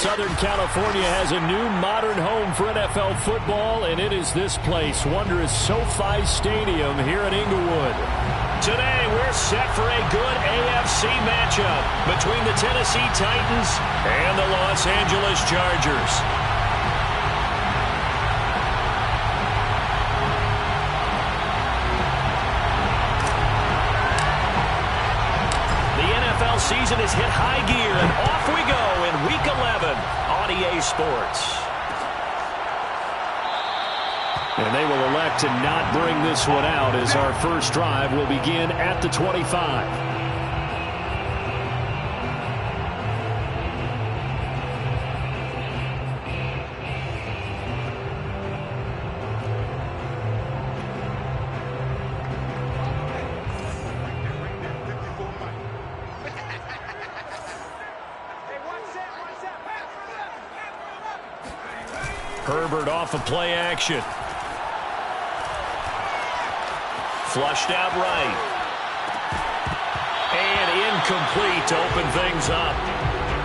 Southern California has a new modern home for NFL football, and it is this place, wondrous SoFi Stadium here in Inglewood. Today, we're set for a good AFC matchup between the Tennessee Titans and the Los Angeles Chargers. Season has hit high gear, and off we go in Week 11 on EA Sports. And they will elect to not bring this one out as our first drive will begin at the 25. Herbert off of play action. Flushed out right. And incomplete to open things up.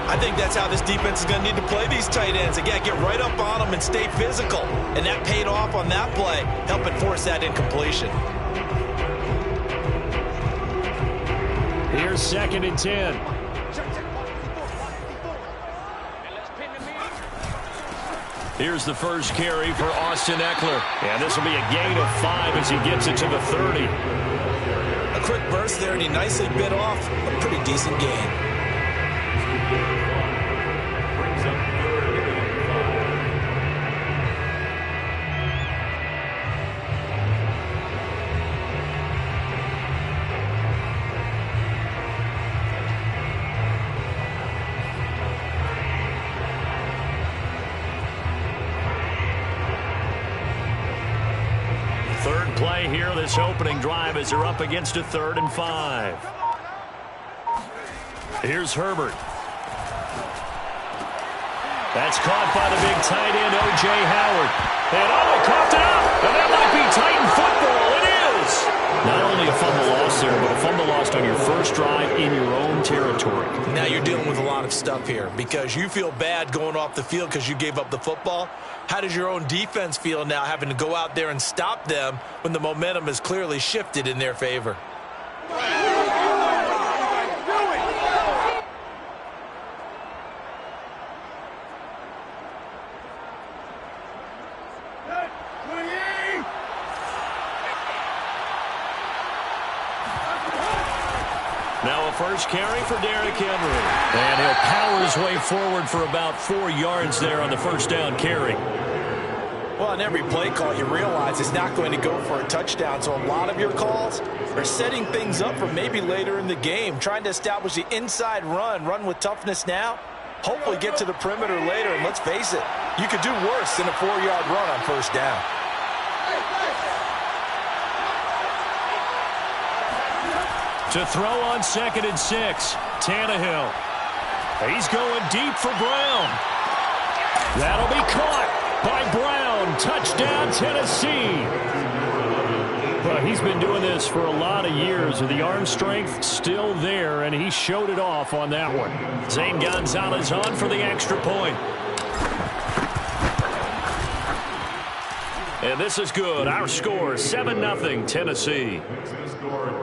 I think that's how this defense is going to need to play these tight ends. They got to get right up on them and stay physical. And that paid off on that play, helping force that incompletion. Here's 2nd and 10. Here's the first carry for Austin Ekeler. And this will be a gain of 5 as he gets it to the 30. A quick burst there, and he nicely bit off a pretty decent gain. Play here this opening drive as they're up against a 3rd and 5. Here's Herbert. That's caught by the big tight end, O.J. Howard. And they coughed it up. And that might be Titan football. It is. Not only a fumble loss there, but a fumble lost on your first drive in your own territory. Now you're dealing with a lot of stuff here because you feel bad going off the field because you gave up the football. How does your own defense feel now having to go out there and stop them when the momentum is clearly shifted in their favor? Now a first carry for Derrick Henry. And he'll power his way forward for about 4 yards there on the first down carry. Well, on every play call, you realize it's not going to go for a touchdown. So a lot of your calls are setting things up for maybe later in the game, trying to establish the inside run with toughness now, hopefully get to the perimeter later. And let's face it, you could do worse than a 4-yard run on first down. To throw on 2nd and 6, Tannehill. He's going deep for Brown. That'll be caught by Brown. Touchdown, Tennessee. Well, he's been doing this for a lot of years, and the arm strength still there, and he showed it off on that one. Zane Gonzalez on for the extra point. And this is good. Our score, 7-0, Tennessee.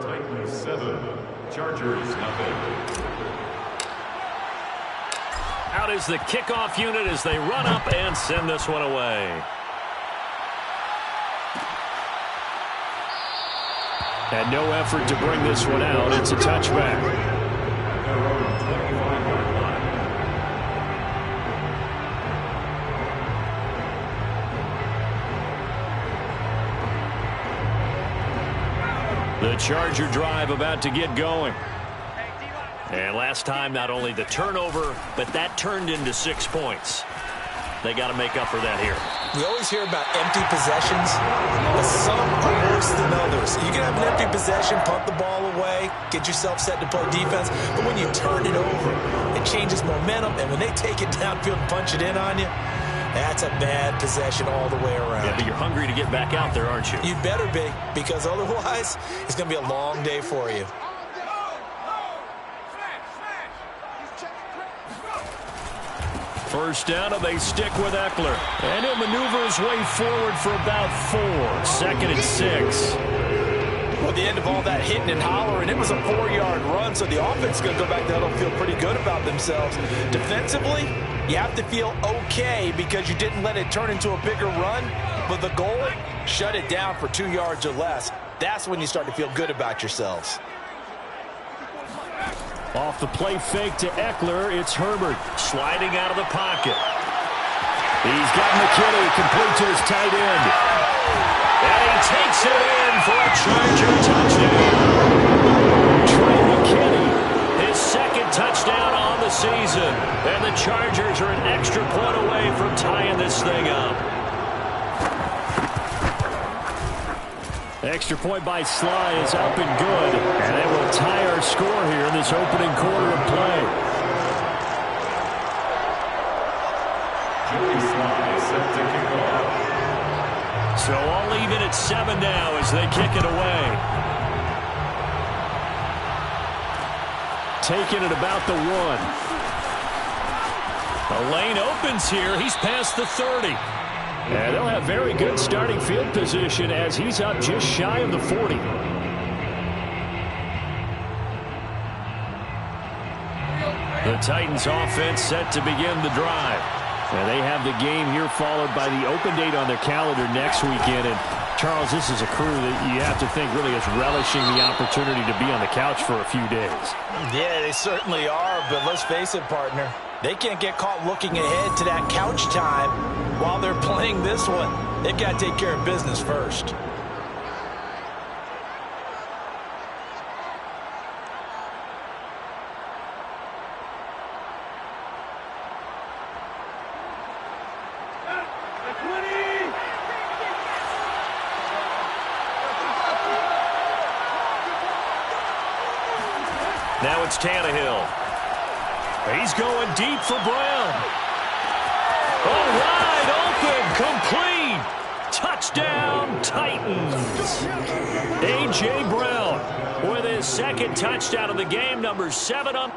Titans 7, Chargers 0. Out is the kickoff unit as they run up and send this one away. And no effort to bring this one out. It's a touchback. The Charger drive about to get going. And last time, not only the turnover, but that turned into 6 points. They got to make up for that here. We always hear about empty possessions, but some are worse than others. You can have an empty possession, punt the ball away, get yourself set to play defense, but when you turn it over, it changes momentum, and when they take it downfield and punch it in on you, that's a bad possession all the way around. Yeah, but you're hungry to get back out there, aren't you? You better be, because otherwise, it's going to be a long day for you. First down, and they stick with Eckler. And he'll maneuver his way forward for about 4. 2nd and 6. Well, the end of all that hitting and hollering, it was a 4-yard run, so the offense is going to go back there and feel pretty good about themselves. Defensively, you have to feel okay because you didn't let it turn into a bigger run, but the goal, shut it down for 2 yards or less. That's when you start to feel good about yourselves. Off the play fake to Eckler, it's Herbert sliding out of the pocket. He's got McKinney complete to his tight end. And he takes it in for a Charger touchdown. Trey McKinney, his 2nd touchdown on the season. And the Chargers are an extra point away from tying this thing up. Extra point by Sly is up and good. And it will tie our score here in this opening quarter of play. Joey Sly set to kick off. So all even at 7 now as they kick it away. Taking it about the 1. The lane opens here. He's past the 30. And they'll have very good starting field position as he's up just shy of the 40. The Titans offense set to begin the drive. And they have the game here followed by the open date on their calendar next weekend. And Charles, this is a crew that you have to think really is relishing the opportunity to be on the couch for a few days. Yeah, they certainly are, but let's face it, partner. They can't get caught looking ahead to that couch time while they're playing this one. They've got to take care of business first. Now it's Tannehill. He's going deep for Brown. Oh, wide open, complete. Touchdown, Titans. A.J. Brown with his 2nd touchdown of the game, number 7 on.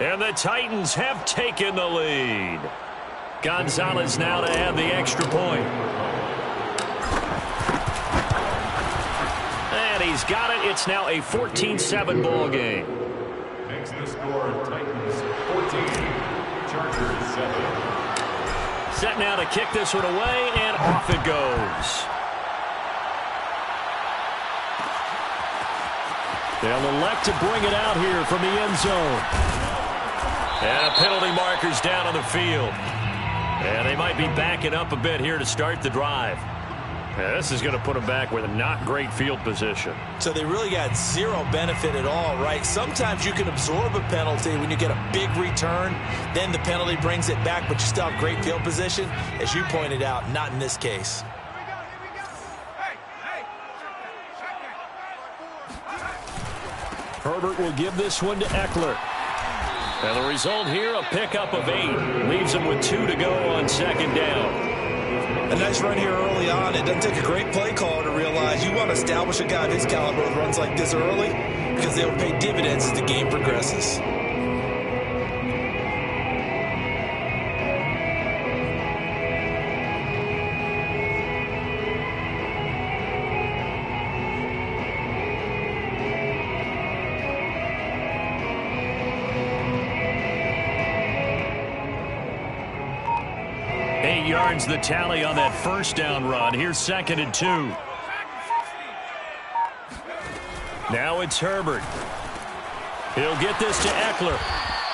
And the Titans have taken the lead. Gonzalez now to add the extra point. And he's got it. It's now a 14-7 ball game. Makes the score Titans 14, Chargers 7. Set now to kick this one away, and off it goes. They'll elect to bring it out here from the end zone. And a penalty marker's down on the field. And they might be backing up a bit here to start the drive. Yeah, this is going to put them back with a not great field position. So they really got zero benefit at all, right? Sometimes you can absorb a penalty when you get a big return. Then the penalty brings it back, but you still have great field position. As you pointed out, not in this case. Herbert will give this one to Eckler. And the result here, a pickup of 8. Leaves him with 2 to go on 2nd down. A nice run here early on. It doesn't take a great play caller to realize you want to establish a guy of his caliber with runs like this early because they will pay dividends as the game progresses. Yards the tally on that first down run. Here's 2nd and 2. Now it's Herbert. He'll get this to Eckler.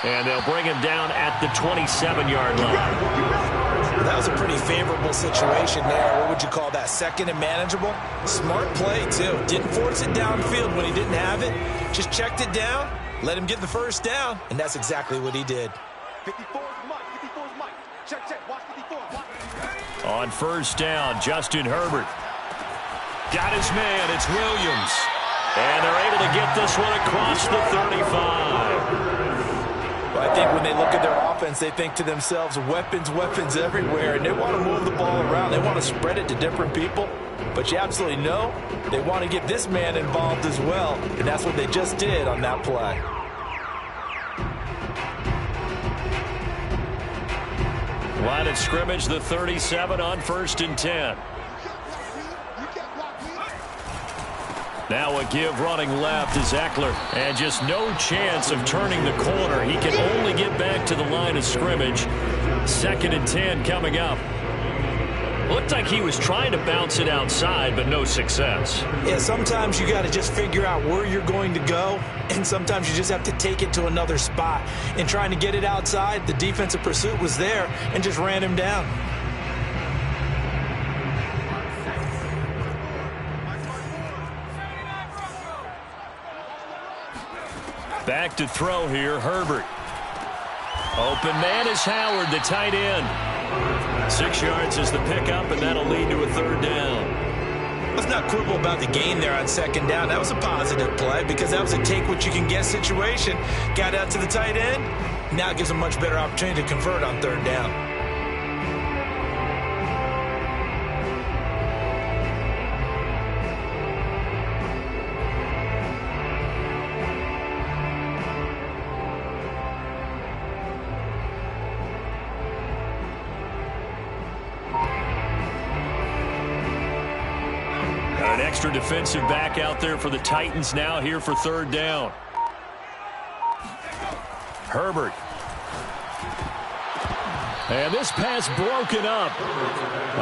And they'll bring him down at the 27-yard line. That was a pretty favorable situation there. What would you call that? 2nd and manageable? Smart play, too. Didn't force it downfield when he didn't have it. Just checked it down, let him get the first down, and that's exactly what he did. 54 is Mike. 54 is Mike. Check, check. Watch 54. Watch. On first down, Justin Herbert. Got his man. It's Williams. And they're able to get this one across the 35. Well, I think when they look at their offense, they think to themselves, weapons, weapons everywhere, and they want to move the ball around. They want to spread it to different people. But you absolutely know they want to get this man involved as well, and that's what they just did on that play. Line of scrimmage, the 37 on 1st and 10. Now a give running left is Eckler. And just no chance of turning the corner. He can only get back to the line of scrimmage. 2nd and 10 coming up. Looked like he was trying to bounce it outside, but no success. Yeah, sometimes you got to just figure out where you're going to go, and sometimes you just have to take it to another spot. In trying to get it outside, the defensive pursuit was there and just ran him down. Back to throw here, Herbert. Open man is Howard, the tight end. 6 yards is the pickup, and that'll lead to a 3rd down. Let's not quibble about the gain there on 2nd down. That was a positive play because that was a take-what-you-can-get situation. Got out to the tight end. Now it gives a much better opportunity to convert on 3rd down. An extra defensive back out there for the Titans now here for 3rd down. Herbert. And this pass broken up.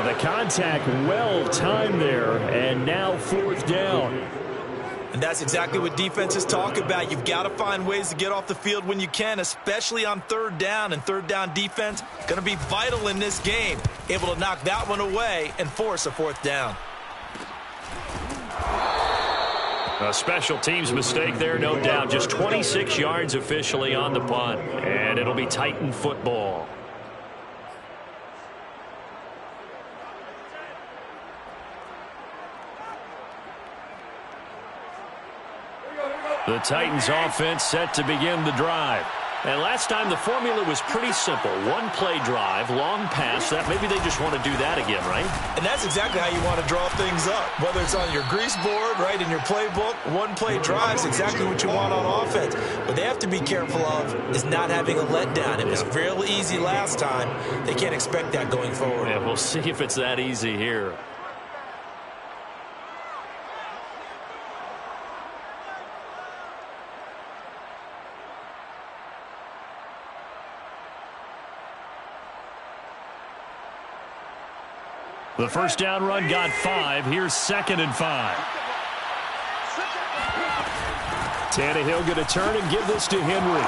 The contact well timed there, and now 4th down. And that's exactly what defenses talk about. You've got to find ways to get off the field when you can, especially on 3rd down. And 3rd down defense going to be vital in this game. Able to knock that one away and force a 4th down. A special teams mistake there, no doubt. Just 26 yards officially on the punt. And it'll be Titan football. The Titans offense set to begin the drive. And last time the formula was pretty simple. 1-play drive, long pass. That maybe they just want to do that again, right? And that's exactly how you want to draw things up. Whether it's on your grease board, right, in your playbook, 1-play drive is exactly what you want on offense. What they have to be careful of is not having a letdown. It was real easy last time. They can't expect that going forward. Yeah, we'll see if it's that easy here. The 1st down run got 5. Here's 2nd and 5. Tannehill going to turn and give this to Henry.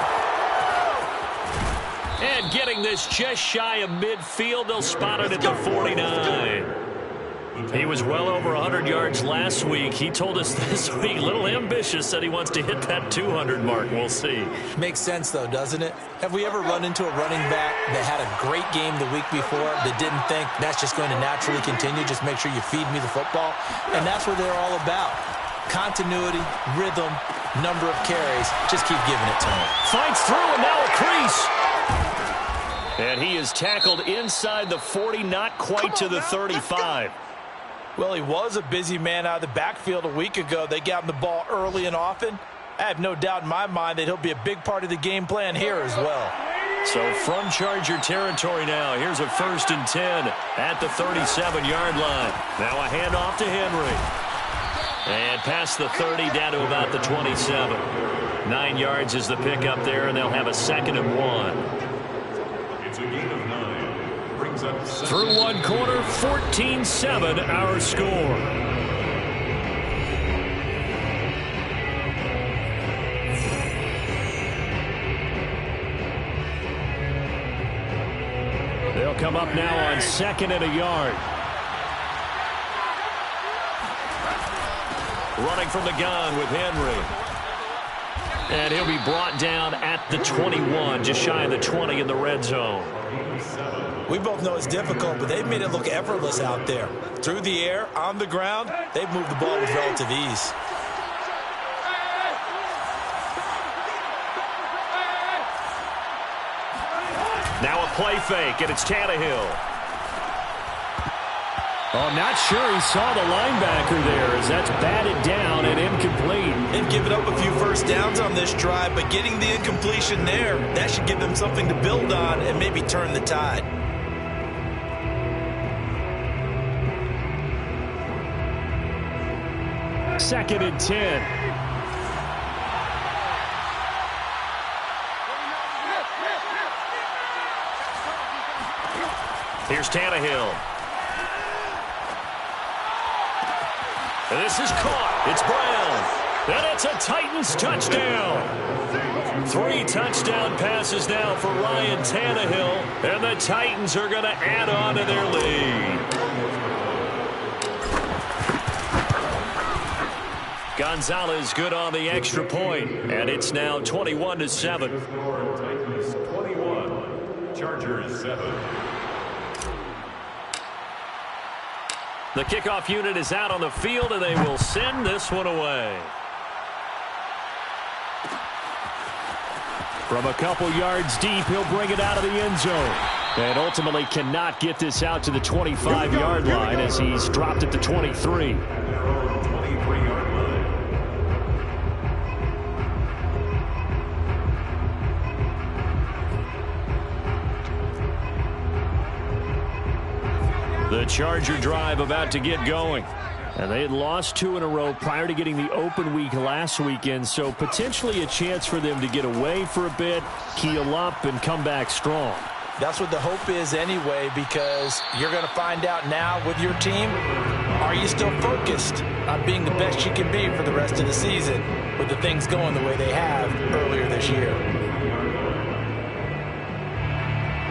And getting this just shy of midfield. They'll spot it at the 49. He was well over 100 yards last week. He told us this week, a little ambitious, said he wants to hit that 200 mark. We'll see. Makes sense, though, doesn't it? Have we ever run into a running back that had a great game the week before that didn't think that's just going to naturally continue? Just make sure you feed me the football. And that's what they're all about. Continuity, rhythm, number of carries. Just keep giving it to him. Fights through, and now a crease. And he is tackled inside the 40, not quite to the 35. Well, he was a busy man out of the backfield a week ago. They got him the ball early and often. I have no doubt in my mind that he'll be a big part of the game plan here as well. So from Charger territory now, here's a 1st and 10 at the 37-yard line. Now a handoff to Henry. And past the 30 down to about the 27. 9 yards is the pickup there, and they'll have a 2nd and 1. It's a gain of 9. Brings up Through one quarter, 14-7 our score. They'll come up now on 2nd and a yard. Running from the gun with Henry. And he'll be brought down at the 21, just shy of the 20 in the red zone. We both know it's difficult, but they've made it look effortless out there. Through the air, on the ground, they've moved the ball with relative ease. Now a play fake, and it's Tannehill. Oh, not sure he saw the linebacker there as that's batted down and incomplete. They've given up a few first downs on this drive, but getting the incompletion there, that should give them something to build on and maybe turn the tide. Second and 10. Here's Tannehill. And this is caught. It's Brown. And it's a Titans touchdown. 3 touchdown passes now for Ryan Tannehill. And the Titans are going to add on to their lead. Gonzalez good on the extra point. And it's now 21-7. Titans 21, Chargers 7. The kickoff unit is out on the field, and they will send this one away. From a couple yards deep, he'll bring it out of the end zone. And ultimately cannot get this out to the 25-yard line as he's dropped at the 23. Their own 23-yard line. The Charger drive about to get going. And they had lost 2 in a row prior to getting the open week last weekend, so potentially a chance for them to get away for a bit, keel up, and come back strong. That's what the hope is anyway, because you're going to find out now with your team, are you still focused on being the best you can be for the rest of the season with the things going the way they have earlier this year?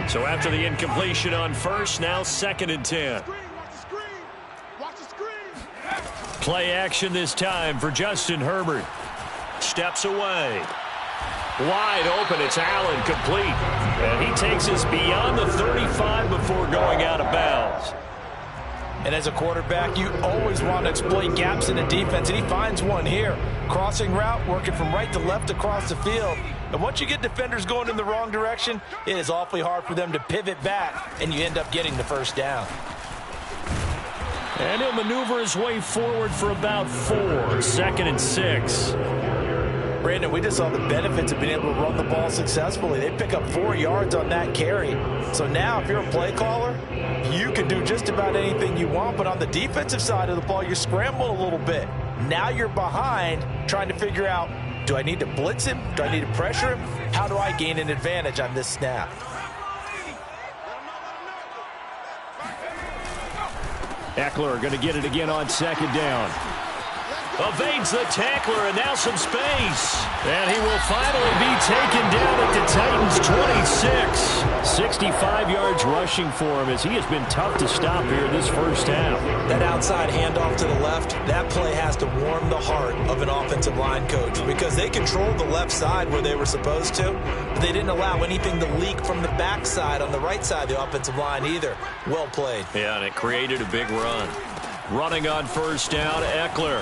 So after the incompletion on first, now second and 10. Play action this time for Justin Herbert. Steps away. Wide open, it's Allen, complete. And he takes us beyond the 35 before going out of bounds. And as a quarterback, you always want to exploit gaps in the defense, and he finds one here. Crossing route, working from right to left across the field. And once you get defenders going in the wrong direction, it is awfully hard for them to pivot back, and you end up getting the first down. And he'll maneuver his way forward for about 4. Second and 6. Brandon, we just saw the benefits of being able to run the ball successfully. They pick up 4 yards on that carry. So now if you're a play caller, you can do just about anything you want. But on the defensive side of the ball, you scramble a little bit. Now you're behind trying to figure out, do I need to blitz him? Do I need to pressure him? How do I gain an advantage on this snap? Eckler going to get it again on second down. Evades the tackler, and now some space. And he will finally be taken down at the Titans' 26. 65 yards rushing for him as he has been tough to stop here in this first half. That outside handoff to the left, that play has to warm the heart of an offensive line coach because they controlled the left side where they were supposed to, but they didn't allow anything to leak from the backside on the right side of the offensive line either. Well played. Yeah, and it created a big run. Running on first down, Eckler.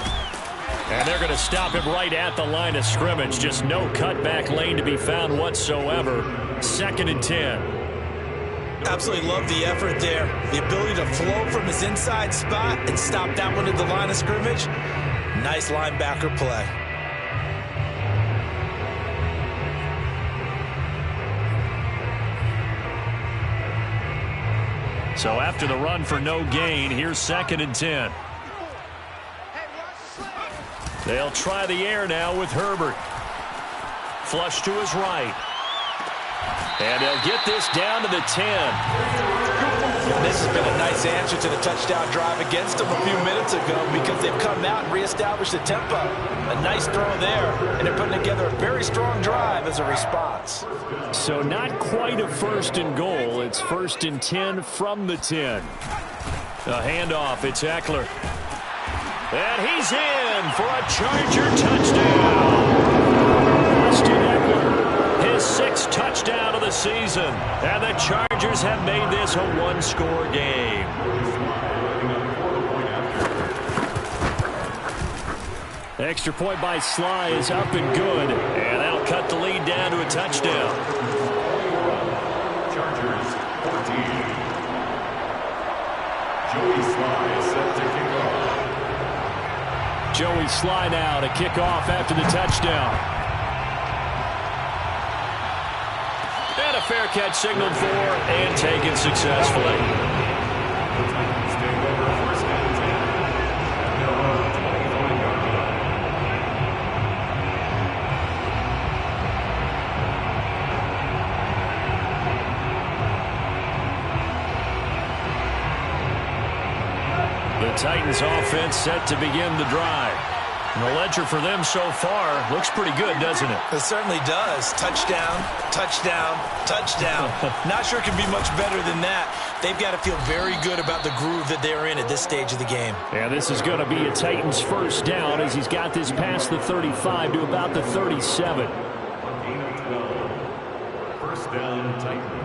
And they're going to stop him right at the line of scrimmage. Just no cutback lane to be found whatsoever. Second and 10. Absolutely love the effort there. The ability to flow from his inside spot and stop that one at the line of scrimmage. Nice linebacker play. So after the run for no gain, here's second and 10. They'll try the air now with Herbert. Flush to his right. And they'll get this down to the 10. This has been a nice answer to the touchdown drive against them a few minutes ago because they've come out and reestablished the tempo. A nice throw there, and they're putting together a very strong drive as a response. So not quite a first and goal. It's first and 10 from the 10. A handoff, it's Eckler. And he's in for a Charger touchdown. Austin Eckler, his 6th touchdown of the season. And the Chargers have made this a one-score game. Extra point by Sly is up and good. And that'll cut the lead down to a touchdown. Chargers. Joey Sly now to kick off after the touchdown. And a fair catch signaled for and taken successfully. The Titans take over first and 10 at their own 25-yard line. The Titans offense set to begin the drive. And the ledger for them so far looks pretty good, doesn't it? It certainly does. Touchdown, touchdown, touchdown. Not sure it can be much better than that. They've got to feel very good about the groove that they're in at this stage of the game. And this is going to be a Titans first down as he's got this past the 35 to about the 37. Gain of 12. First down, Titans.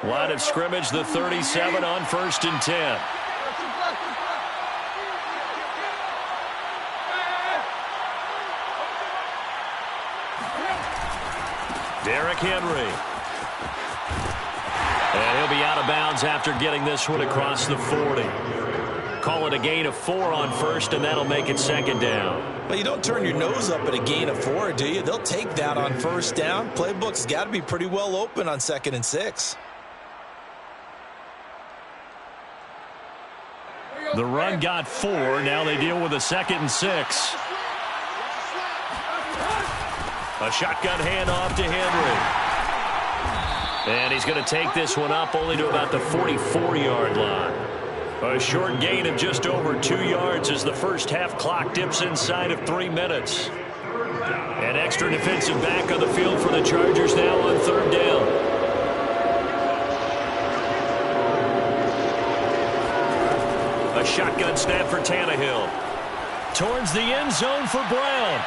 Line of scrimmage, the 37 on 1st and 10. Derrick Henry. And he'll be out of bounds after getting this one across the 40. Call it a gain of 4 on 1st, and that'll make it 2nd down. Well, you don't turn your nose up at a gain of 4, do you? They'll take that on 1st down. Playbook's got to be pretty well open on 2nd and 6. The run got 4. Now they deal with a 2nd and 6. A shotgun handoff to Henry. And he's going to take this one up only to about the 44-yard line. A short gain of just over 2 yards as the first half clock dips inside of 3 minutes. An extra defensive back on the field for the Chargers now on 3rd down. A shotgun snap for Tannehill. Towards the end zone for Brown.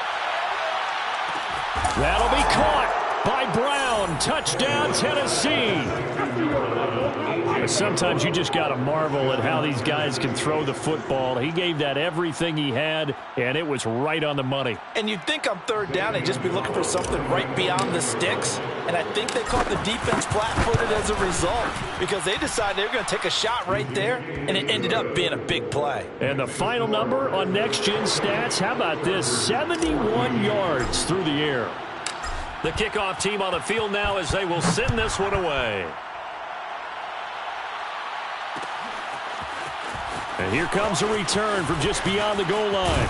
That'll be caught by Brown. Touchdown, Tennessee. Sometimes you just got to marvel at how these guys can throw the football. He gave that everything he had, and it was right on the money. And you'd think on 3rd down they'd just be looking for something right beyond the sticks. And I think they caught the defense flat-footed as a result because they decided they were going to take a shot right there, and it ended up being a big play. And the final number on Next Gen Stats, how about this? 71 yards through the air. The kickoff team on the field now as they will send this one away. And here comes a return from just beyond the goal line.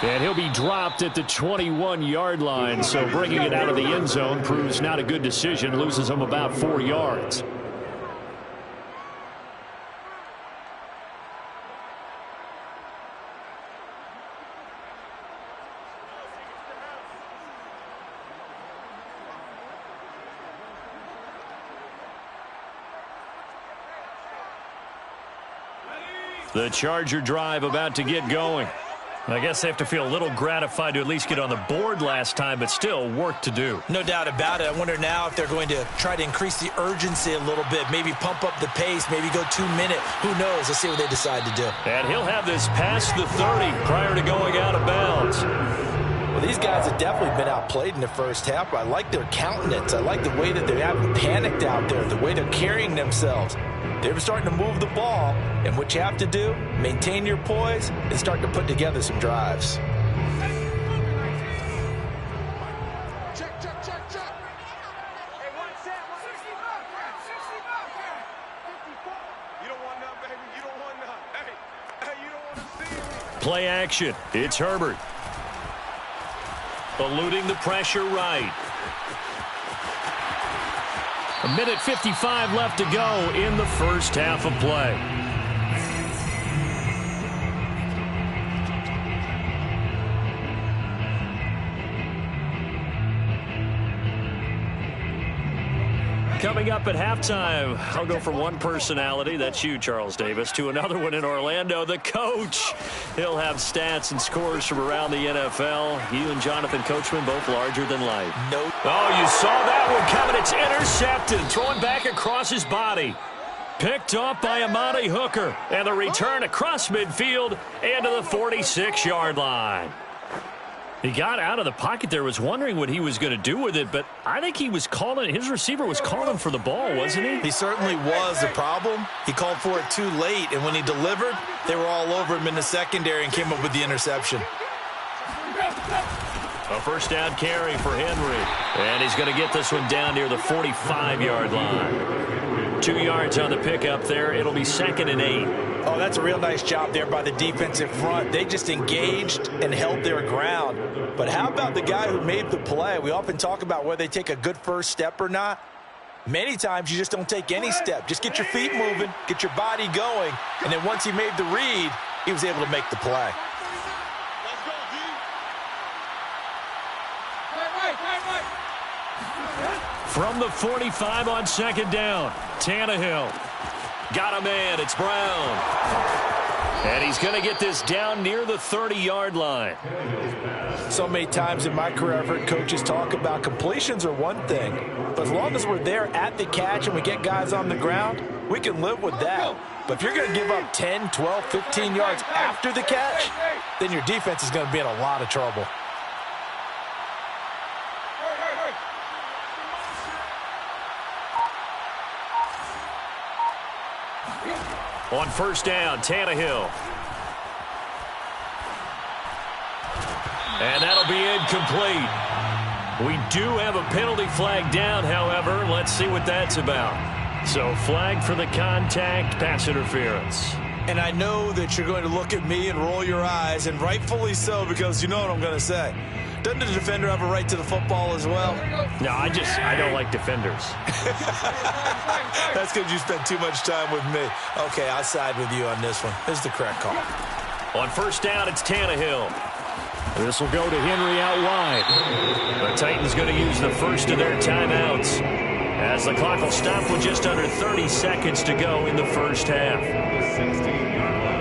And he'll be dropped at the 21-yard line, so bringing it out of the end zone proves not a good decision, loses him about 4 yards. The Charger drive about to get going. I guess they have to feel a little gratified to at least get on the board last time, but still work to do. No doubt about it. I wonder now if they're going to try to increase the urgency a little bit, maybe pump up the pace, maybe go 2-minute. Who knows? Let's see what they decide to do. And he'll have this past the 30 prior to going out of bounds. Well, these guys have definitely been outplayed in the first half, but I like their countenance. I like the way that they haven't panicked out there, the way they're carrying themselves. They're starting to move the ball, and what you have to do, maintain your poise and start to put together some drives. Check, check, check, check. Hey, one set, 60 bucks. You don't want none, baby. You don't want none. Hey, you don't want to see it. Play action. It's Herbert. Eluding the pressure right. 1:55 left to go in the first half of play. Coming up at halftime, I'll go from one personality, that's you, Charles Davis, to another one in Orlando, the coach. He'll have stats and scores from around the NFL. You and Jonathan Coachman both larger than life. Nope. Oh, you saw that one coming. It's intercepted, throwing back across his body. Picked off by Amani Hooker. And the return across midfield and to the 46-yard line. He got out of the pocket there, was wondering what he was going to do with it, but I think he was calling, his receiver was calling for the ball, wasn't he? He certainly was. The problem, he called for it too late, and when he delivered, they were all over him in the secondary and came up with the interception. A first down carry for Henry, and he's going to get this one down near the 45-yard line. 2 yards on the pickup there. It'll be 2nd and 8. Oh, that's a real nice job there by the defensive front. They just engaged and held their ground. But how about the guy who made the play? We often talk about whether they take a good first step or not. Many times you just don't take any step. Just get your feet moving, get your body going, and then once he made the read, he was able to make the play. From the 45 on 2nd down, Tannehill. Got a man, it's Brown. And he's going to get this down near the 30-yard line. So many times in my career, I've heard coaches talk about completions are one thing, but as long as we're there at the catch and we get guys on the ground, we can live with that. But if you're going to give up 10, 12, 15 yards after the catch, then your defense is going to be in a lot of trouble. On first down, Tannehill. And that'll be incomplete. We do have a penalty flag down, however. Let's see what that's about. So flag for the contact, pass interference. And I know that you're going to look at me and roll your eyes, and rightfully so, because you know what I'm going to say. Doesn't the defender have a right to the football as well? No, I don't like defenders. That's because you spent too much time with me. Okay, I'll side with you on this one. This is the correct call. On first down, it's Tannehill. This will go to Henry out wide. The Titans going to use the first of their timeouts, as the clock will stop with just under 30 seconds to go in the first half. 16-yard line.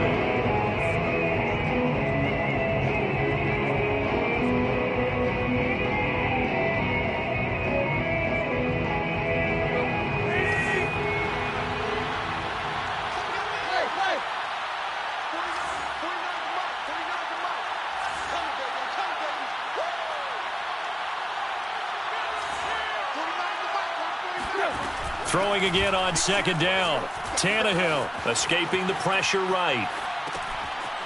Throwing again on 2nd down. Tannehill escaping the pressure right.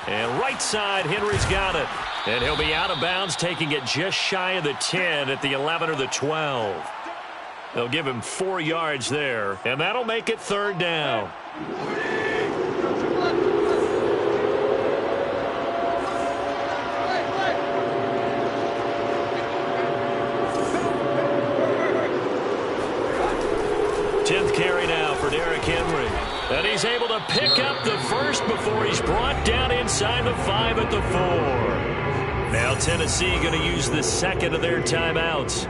And right side, Henry's got it. And he'll be out of bounds, taking it just shy of the 10 at the 11 or the 12. They'll give him 4 yards there, and that'll make it 3rd down. Carry now for Derrick Henry. And he's able to pick up the first before he's brought down inside the 5 at the 4. Now Tennessee going to use the second of their timeouts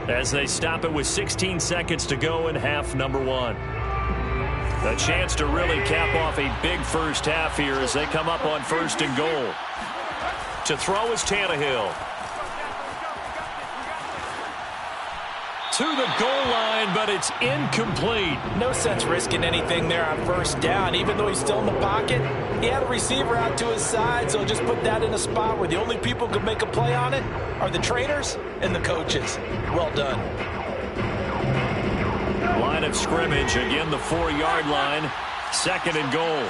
as they stop it with 16 seconds to go in half number 1. A chance to really cap off a big first half here as they come up on 1st and goal. To throw is Tannehill. To the goal line, but it's incomplete. No sense risking anything there on first down. Even though he's still in the pocket, he had a receiver out to his side, so just put that in a spot where the only people who can make a play on it are the trainers and the coaches. Well done. Line of scrimmage, again the 4-yard line. 2nd and goal.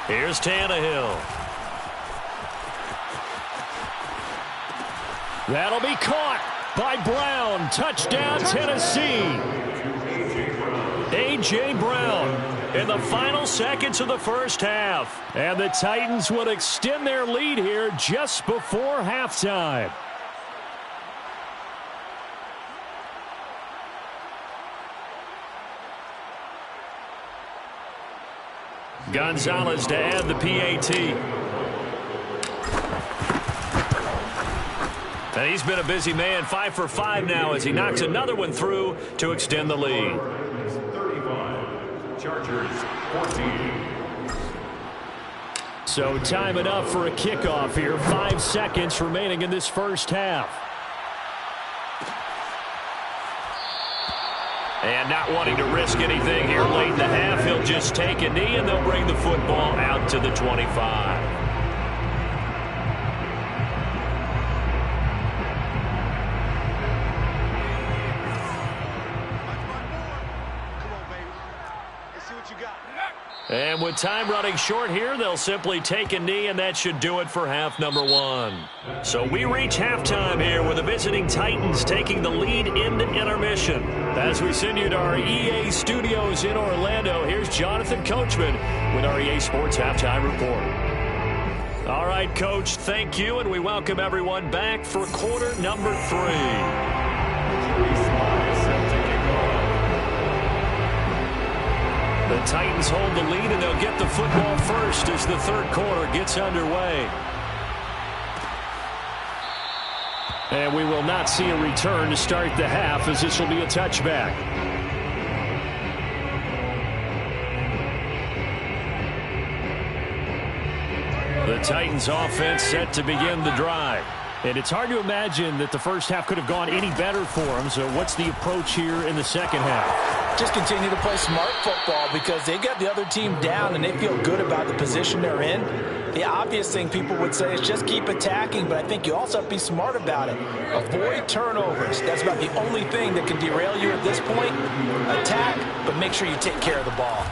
Here's Tannehill. That'll be caught by Brown. Touchdown, Tennessee. A.J. Brown in the final seconds of the first half. And the Titans would extend their lead here just before halftime. Gonzalez to add the PAT. And he's been a busy man, 5 for 5 now as he knocks another one through to extend the lead. 35, Chargers 14. So time enough for a kickoff here. 5 seconds remaining in this first half. And not wanting to risk anything here late in the half, he'll just take a knee, and they'll bring the football out to the 25. And with time running short here, they'll simply take a knee, and that should do it for half number one. So we reach halftime here with the visiting Titans taking the lead into intermission. As we send you to our EA studios in Orlando, here's Jonathan Coachman with our EA Sports Halftime Report. All right, Coach, thank you, and we welcome everyone back for quarter number 3. The Titans hold the lead, and they'll get the football first as the third quarter gets underway. And we will not see a return to start the half, as this will be a touchback. The Titans offense set to begin the drive. And it's hard to imagine that the first half could have gone any better for them. So what's the approach here in the second half? Just continue to play smart football because they got the other team down and they feel good about the position they're in. The obvious thing people would say is just keep attacking, but I think you also have to be smart about it. Avoid turnovers. That's about the only thing that can derail you at this point. Attack, but make sure you take care of the ball.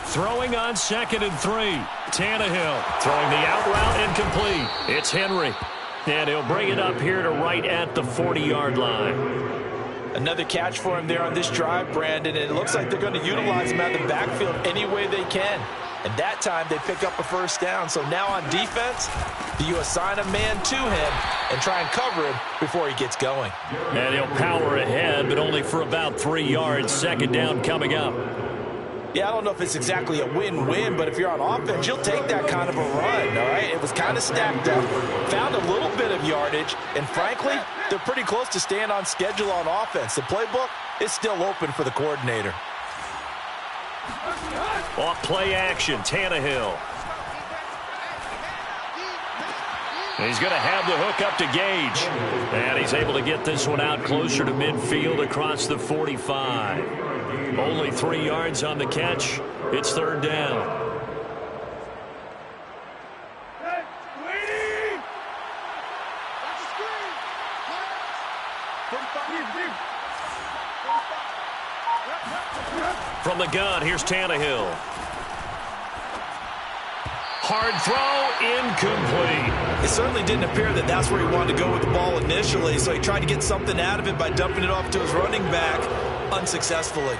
Throwing on 2nd and 3. Tannehill throwing the out route incomplete. It's Henry. And he'll bring it up here to right at the 40-yard line. Another catch for him there on this drive, Brandon, and it looks like they're going to utilize him out of the backfield any way they can. And that time they pick up a first down. So now on defense, you assign a man to him and try and cover him before he gets going. And he'll power ahead, but only for about 3 yards. Second down coming up. Yeah, I don't know if it's exactly a win-win, but if you're on offense, you'll take that kind of a run, all right? It was kind of stacked up, found a little bit of yardage, and frankly, they're pretty close to staying on schedule on offense. The playbook is still open for the coordinator. Off play action, Tannehill. He's going to have the hook up to Gage. And he's able to get this one out closer to midfield across the 45. Only 3 yards on the catch. It's third down. From the gun, here's Tannehill. Hard throw, incomplete. It certainly didn't appear that that's where he wanted to go with the ball initially, so he tried to get something out of it by dumping it off to his running back unsuccessfully.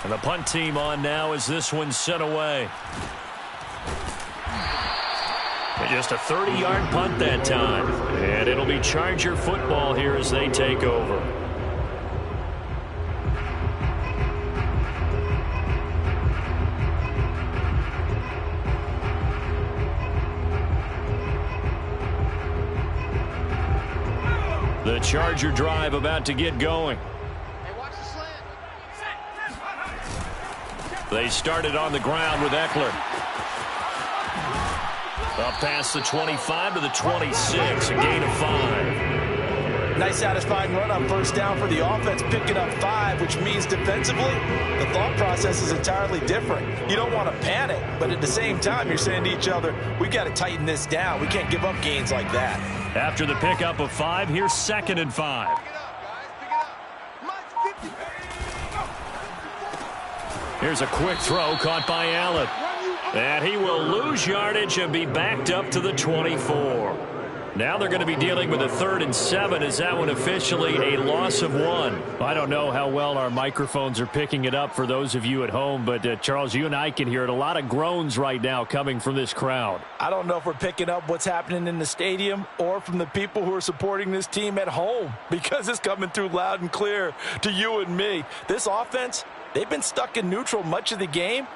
And the punt team on now as this one's sent away. And just a 30-yard punt that time. And it'll be Charger football here as they take over. The Charger drive about to get going. They started on the ground with Eckler. Up past the 25 to the 26, a gain of 5. Nice satisfying run on first down for the offense, picking up 5, which means defensively, the thought process is entirely different. You don't want to panic, but at the same time, you're saying to each other, we've got to tighten this down. We can't give up gains like that. After the pickup of 5, here's 2nd and 5. Here's a quick throw caught by Allen. And he will lose yardage and be backed up to the 24. Now they're going to be dealing with a 3rd and 7. Is that one officially a loss of 1? I don't know how well our microphones are picking it up for those of you at home, but Charles, you and I can hear it. A lot of groans right now coming from this crowd. I don't know if we're picking up what's happening in the stadium or from the people who are supporting this team at home, because it's coming through loud and clear to you and me. This offense, they've been stuck in neutral much of the game,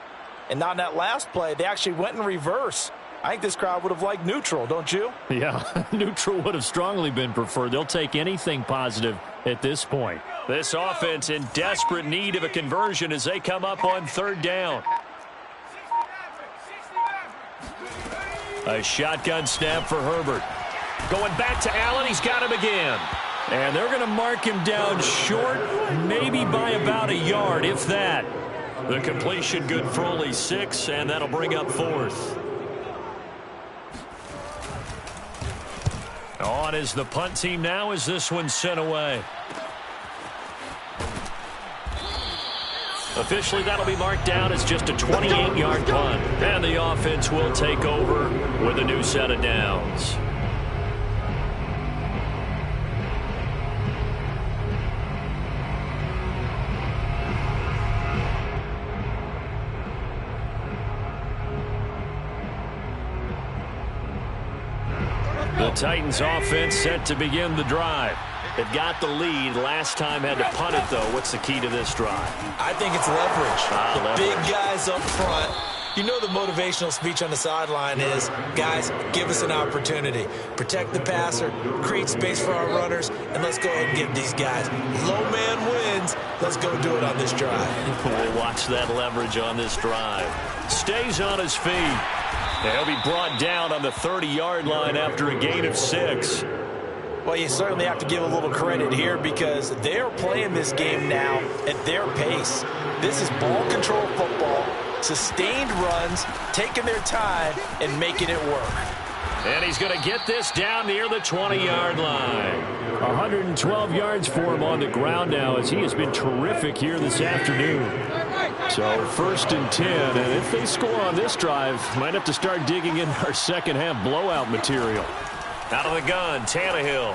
and on that last play, they actually went in reverse. I think this crowd would have liked neutral, don't you? Yeah, neutral would have strongly been preferred. They'll take anything positive at this point. This offense in desperate need of a conversion as they come up on 3rd down. A shotgun snap for Herbert. Going back to Allen. He's got him again. And they're going to mark him down short, maybe by about a yard, if that. The completion good for only 6, and that'll bring up 4th. On is the punt team now as this one's sent away. Officially, that'll be marked down as just a 28-yard punt. And the offense will take over with a new set of downs. The Titans offense set to begin the drive. They've got the lead. Last time had to punt it, though. What's the key to this drive? I think it's leverage. Leverage. Big guys up front. You know the motivational speech on the sideline is, guys, give us an opportunity. Protect the passer, create space for our runners, and let's go ahead and give these guys. Low man wins. Let's go do it on this drive. We'll watch that leverage on this drive. Stays on his feet. He'll be brought down on the 30-yard line after a gain of 6. Well, you certainly have to give a little credit here because they're playing this game now at their pace. This is ball control football, sustained runs, taking their time, and making it work. And he's going to get this down near the 20-yard line. 112 yards for him on the ground now as he has been terrific here this afternoon. So 1st and 10, and if they score on this drive, might have to start digging in our second-half blowout material. Out of the gun, Tannehill.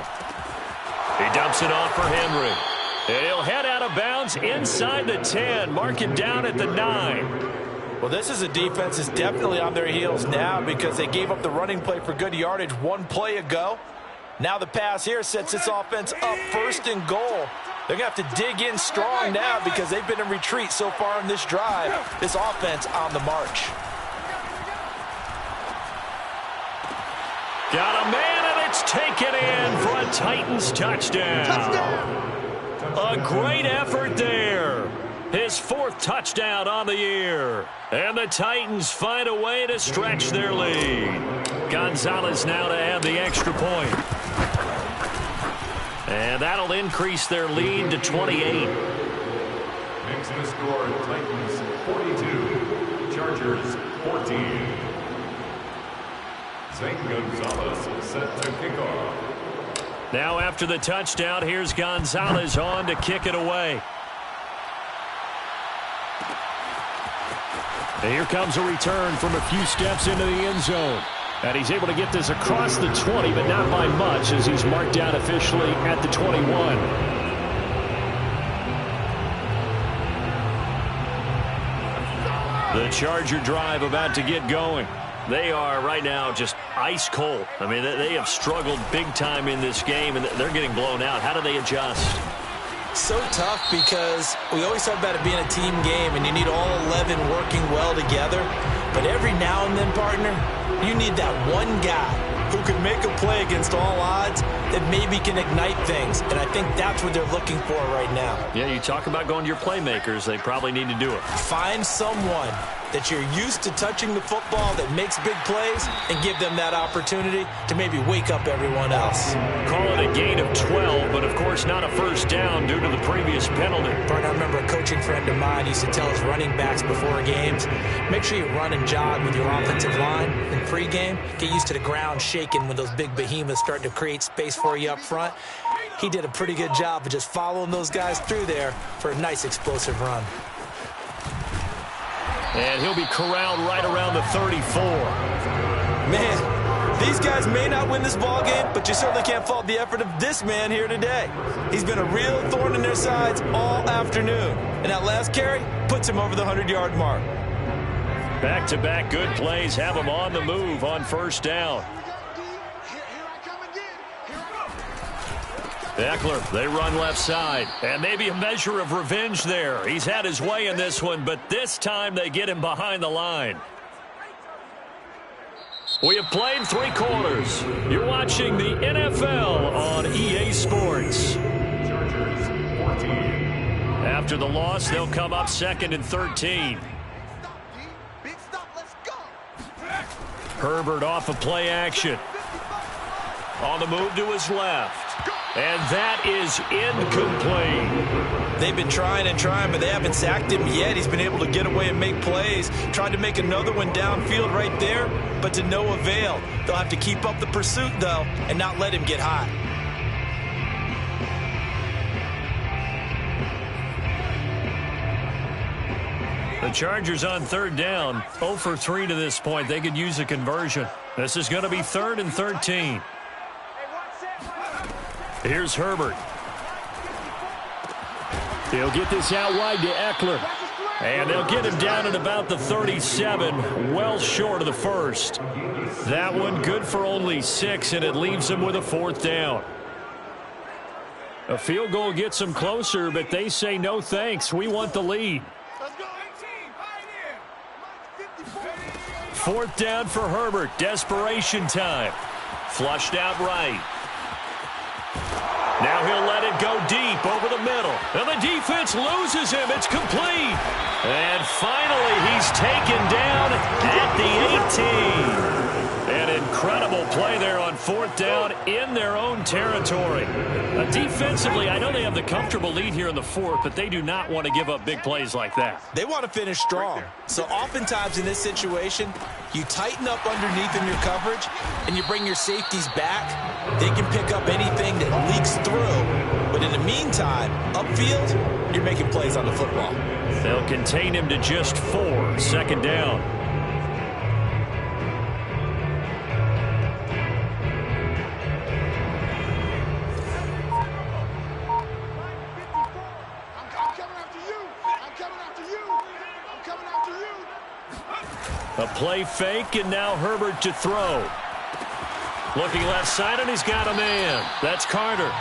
He dumps it off for Henry. And he'll head out of bounds inside the 10, mark him down at the 9. Well, this is a defense that's definitely on their heels now because they gave up the running play for good yardage one play ago. Now the pass here sets this offense up 1st and goal. They're going to have to dig in strong now because they've been in retreat so far in this drive. This offense on the march. Got a man, and it's taken in for a Titans touchdown. A great effort there. His 4th touchdown on the year. And the Titans find a way to stretch their lead. Gonzalez now to add the extra point. And that'll increase their lead to 28. Makes the score Titans 42, Chargers 14. Zane Gonzalez set to kick off. Now after the touchdown, here's Gonzalez on to kick it away. And here comes a return from a few steps into the end zone. And he's able to get this across the 20, but not by much as he's marked down officially at the 21. The Charger drive about to get going. They are right now just ice cold. I mean, they have struggled big time in this game, and they're getting blown out. How do they adjust? So tough because we always talk about it being a team game, and you need all 11 working well together. But every now and then, partner, you need that one guy who can make a play against all odds that maybe can ignite things. And I think that's what they're looking for right now. Yeah, you talk about going to your playmakers. They probably need to do it. Find someone that you're used to touching the football that makes big plays and give them that opportunity to maybe wake up everyone else. Call it a gain of 12, but of course not a first down due to the previous penalty. I remember a coaching friend of mine used to tell his running backs before games, make sure you run and jog with your offensive line in pregame. Get used to the ground shaking when those big behemoths start to create space for you up front. He did a pretty good job of just following those guys through there for a nice explosive run. And he'll be corralled right around the 34. Man, these guys may not win this ball game, but you certainly can't fault the effort of this man here today. He's been a real thorn in their sides all afternoon. And that last carry puts him over the 100-yard mark. Back-to-back good plays have him on the move on first down. Eckler, they run left side. And maybe a measure of revenge there. He's had his way in this one, but this time they get him behind the line. We have played 3 quarters. You're watching the NFL on EA Sports. Chargers 14. After the loss, they'll come up 2nd and 13. Herbert off of play action. On the move to his left. And that is incomplete. They've been trying and trying, but they haven't sacked him yet. He's been able to get away and make plays. Tried to make another one downfield right there, but to no avail. They'll have to keep up the pursuit, though, and not let him get hot. The Chargers on third down, 0 for 3 to this point. They could use a conversion. This is going to be 3rd and 13. Here's Herbert. He'll get this out wide to Eckler. And they'll get him down at about the 37, well short of the first. That one good for only 6, and it leaves him with a 4th down. A field goal gets them closer, but they say no thanks. We want the lead. 4th down for Herbert. Desperation time. Flushed out right. Now he'll let it go deep over the middle. And the defense loses him. It's complete. And finally he's taken down at the 18. An incredible play there on 4th down in their own territory. Defensively, I know they have the comfortable lead here in the 4th, but they do not want to give up big plays like that. They want to finish strong. So oftentimes in this situation, you tighten up underneath in your coverage, and you bring your safeties back. They can pick up anything that leaks through. But in the meantime, upfield, you're making plays on the football. They'll contain him to just 4. 2nd down. A play fake, and now Herbert to throw. Looking left side, and he's got a man. That's Carter.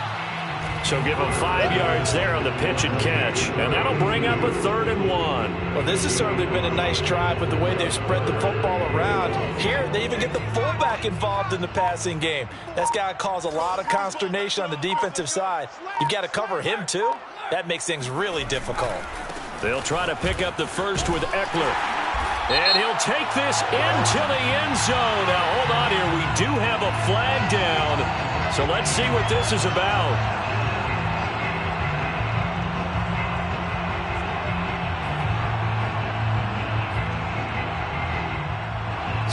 So give him 5 yards there on the pitch and catch. And that'll bring up a 3rd and 1. Well, this has certainly been a nice drive with the way they've spread the football around. Here, they even get the fullback involved in the passing game. That's got to cause a lot of consternation on the defensive side. You've got to cover him, too. That makes things really difficult. They'll try to pick up the first with Eckler. And he'll take this into the end zone. Now, hold on here. We do have a flag down. So let's see what this is about.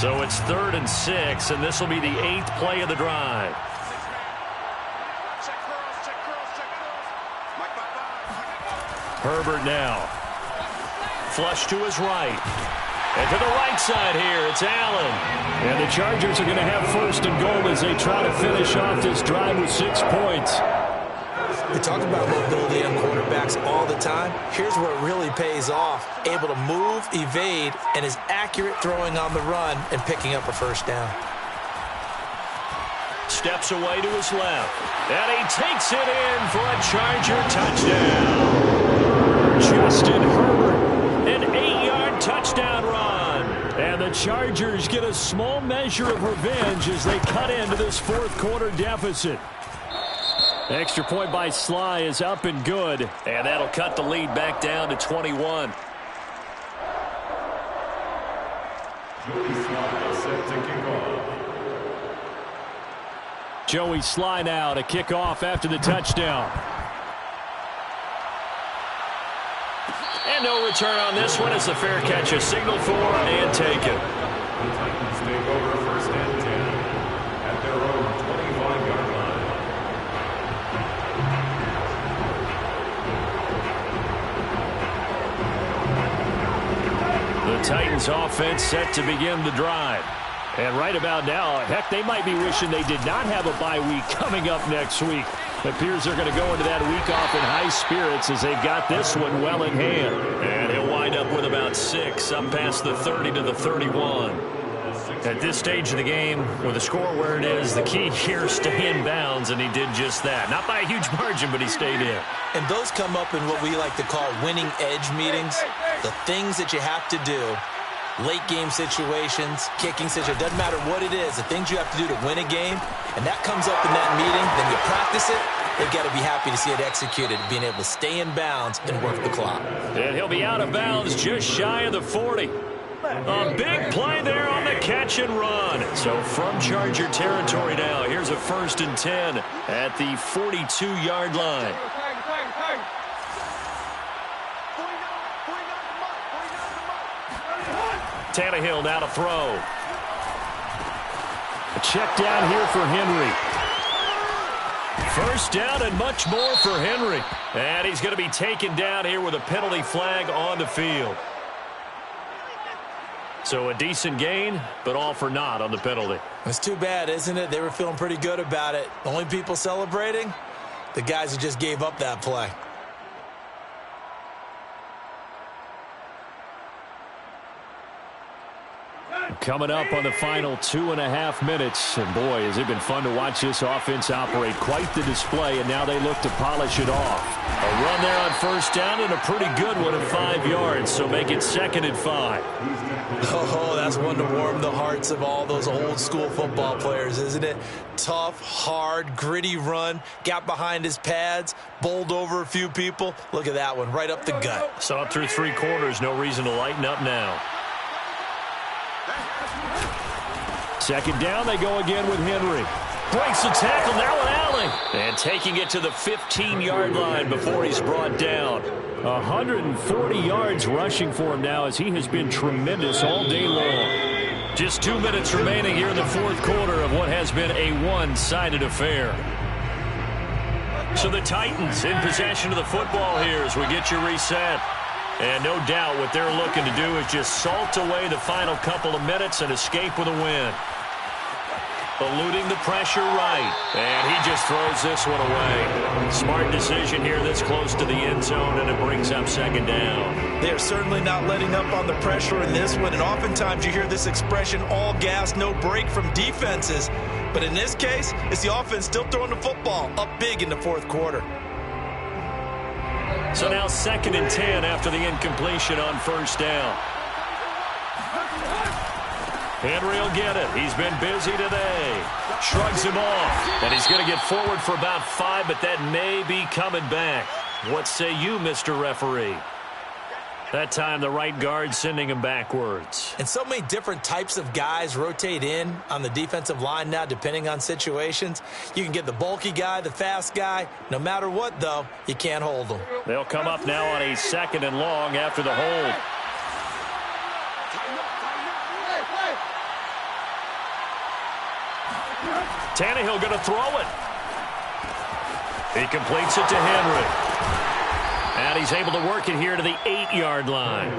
So it's 3rd and 6, and this will be the 8th play of the drive. Herbert now. Flush to his right. And to the right side here, it's Allen. And the Chargers are going to have 1st and goal as they try to finish off this drive with 6 points. We talk about mobility on quarterbacks all the time. Here's where it really pays off. Able to move, evade, and is accurate throwing on the run and picking up a 1st down. Steps away to his left. And he takes it in for a Charger touchdown. Justin Herbert. An 8-yard touchdown run. And the Chargers get a small measure of revenge as they cut into this 4th quarter deficit. Extra point by Sly is up and good. And that'll cut the lead back down to 21. Joey Sly now to kick off after the touchdown. And no return on this one as the fair catch is signaled for and taken. The Titans take over 1st and 10 at their own 25-yard line. The Titans offense set to begin the drive. And right about now, heck, they might be wishing they did not have a bye week coming up next week. It appears they're going to go into that week off in high spirits as they've got this one well in hand. And he'll wind up with about 6, up past the 30 to the 31. At this stage of the game, with the score where it is, the key here, stay in bounds, and he did just that. Not by a huge margin, but he stayed in. And those come up in what we like to call winning edge meetings. The things that you have to do. Late game situations, kicking situations, doesn't matter what it is, the things you have to do to win a game, and that comes up in that meeting, then you practice it, they've got to be happy to see it executed, being able to stay in bounds and work the clock. And he'll be out of bounds just shy of the 40. A big play there on the catch and run. So from Charger territory now, here's a 1st and 10 at the 42-yard line. Tannehill now to throw. A check down here for Henry. 1st down and much more for Henry. And he's going to be taken down here with a penalty flag on the field. So a decent gain, but all for naught on the penalty. It's too bad, isn't it? They were feeling pretty good about it. The only people celebrating, the guys who just gave up that play. Coming up on the final 2.5 minutes. And boy, has it been fun to watch this offense operate. Quite the display, and now they look to polish it off. A run there on 1st down and a pretty good one at 5 yards. So make it 2nd and 5. Oh, that's one to warm the hearts of all those old school football players, isn't it? Tough, hard, gritty run. Got behind his pads, bowled over a few people. Look at that one, right up the gut. Saw it through 3 quarters. No reason to lighten up now. 2nd down, they go again with Henry. Breaks the tackle, now with Allen. And taking it to the 15-yard line before he's brought down. 140 yards rushing for him now as he has been tremendous all day long. Just 2 minutes remaining here in the 4th quarter of what has been a one-sided affair. So the Titans in possession of the football here as we get you reset. And no doubt what they're looking to do is just salt away the final couple of minutes and escape with a win. Eluding the pressure right. And he just throws this one away. Smart decision here this close to the end zone, and it brings up 2nd down. They're certainly not letting up on the pressure in this one, and oftentimes you hear this expression, all gas, no break from defenses. But in this case, it's the offense still throwing the football up big in the 4th quarter. So now 2nd and 10 after the incompletion on 1st down. Henry will get it. He's been busy today. Shrugs him off. And he's going to get forward for about 5, but that may be coming back. What say you, Mr. Referee? That time the right guard sending him backwards. And so many different types of guys rotate in on the defensive line now depending on situations. You can get the bulky guy, the fast guy. No matter what, though, you can't hold them. They'll come up now on a 2nd and long after the hold. Tannehill going to throw it. He completes it to Henry. And he's able to work it here to the 8-yard line.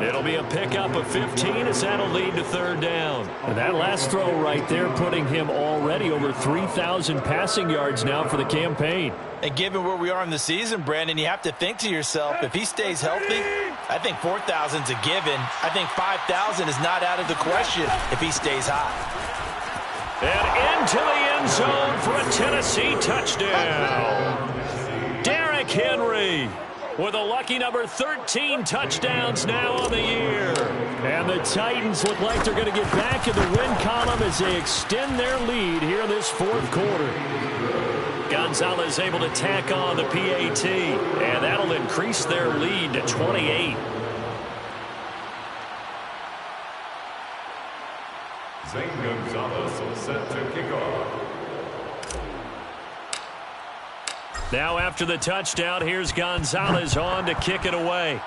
It'll be a pickup of 15 as that'll lead to 3rd down. And that last throw right there putting him already over 3,000 passing yards now for the campaign. And given where we are in the season, Brandon, you have to think to yourself, if he stays healthy, I think 4,000's a given. I think 5,000 is not out of the question if he stays hot. And into the end zone for a Tennessee touchdown. Derrick Henry with a lucky number 13 touchdowns now on the year. And the Titans look like they're going to get back in the win column as they extend their lead here in this 4th quarter. Gonzalez able to tack on the PAT, and that'll increase their lead to 28. Zane Gonzalez will set to kick off. Now after the touchdown, here's Gonzalez on to kick it away.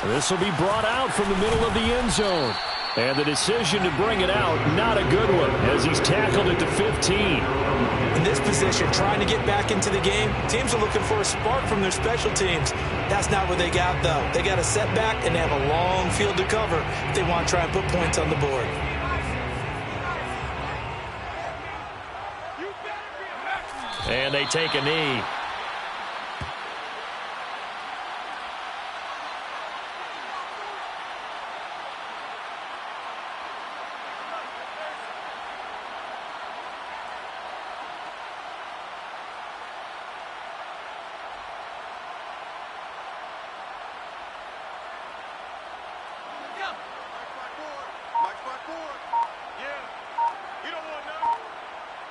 This will be brought out from the middle of the end zone. And the decision to bring it out, not a good one, as he's tackled it to 15. In this position, trying to get back into the game, teams are looking for a spark from their special teams. That's not what they got, though. They got a setback, and they have a long field to cover if they want to try and put points on the board. And they take a knee.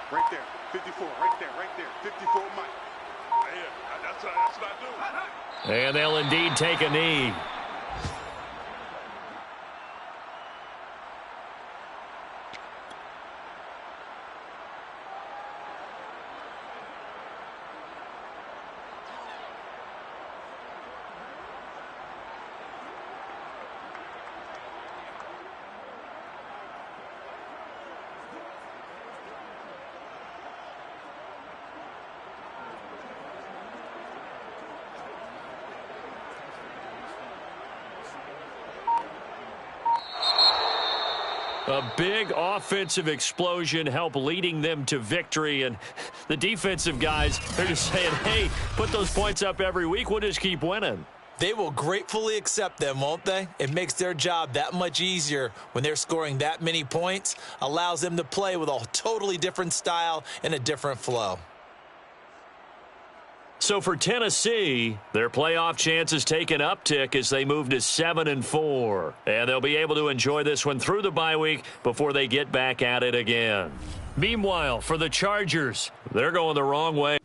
Right there, 54, right there, 54, Mike. Yeah, That's what I do. And they'll indeed take a knee. A big offensive explosion helped leading them to victory. And the defensive guys, they're just saying, hey, put those points up every week. We'll just keep winning. They will gratefully accept them, won't they? It makes their job that much easier when they're scoring that many points. Allows them to play with a totally different style and a different flow. So for Tennessee, their playoff chances take an uptick as they move to 7-4. And they'll be able to enjoy this one through the bye week before they get back at it again. Meanwhile, for the Chargers, they're going the wrong way.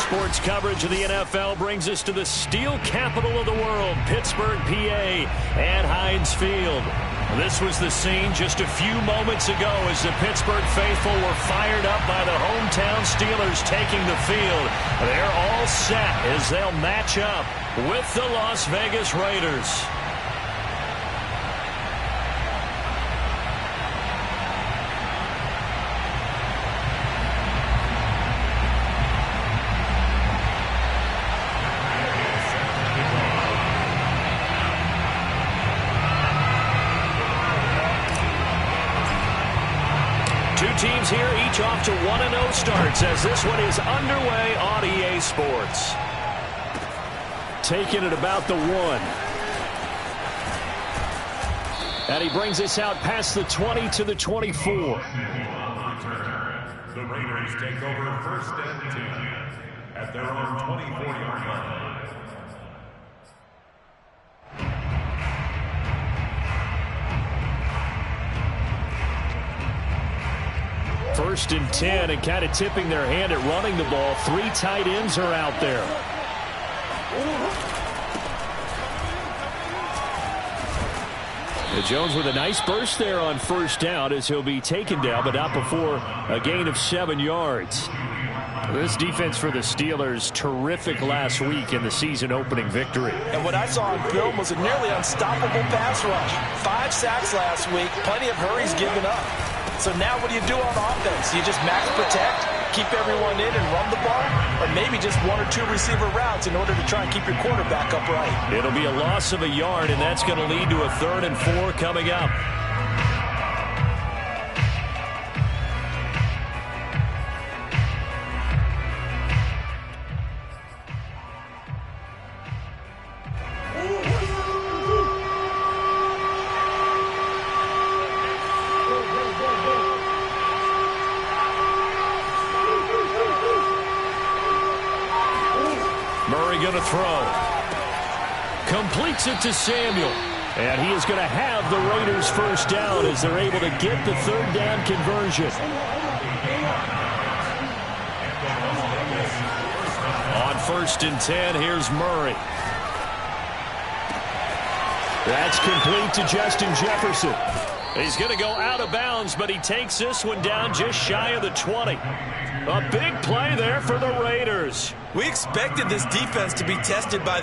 Sports coverage of the NFL brings us to the steel capital of the world, Pittsburgh, PA, at Heinz Field. This was the scene just a few moments ago as the Pittsburgh faithful were fired up by the hometown Steelers taking the field. They're all set as they'll match up with the Las Vegas Raiders. Teams here, each off to 1-0 starts as this one is underway on EA Sports. Taking it about the 1. And he brings us out past the 20 to the 24. The Raiders take over first and 10 at their own 24-yard line. First and 10, and kind of tipping their hand at running the ball. 3 tight ends are out there. And Jones with a nice burst there on first down as he'll be taken down, but not before a gain of 7 yards. This defense for the Steelers, terrific last week in the season-opening victory. And what I saw on film was a nearly unstoppable pass rush. 5 sacks last week, plenty of hurries given up. So now what do you do on offense? You just max protect, keep everyone in and run the ball, or maybe just 1 or 2 receiver routes in order to try and keep your quarterback upright. It'll be a loss of a yard, and that's going to lead to a 3rd and 4 coming up. Going to throw. Completes it to Samuel. And he is going to have the Raiders first down as they're able to get the 3rd down conversion. On first and 10, here's Murray. That's complete to Justin Jefferson. He's going to go out of bounds, but he takes this one down just shy of the 20. A big play there for the Raiders. We expected this defense to be tested by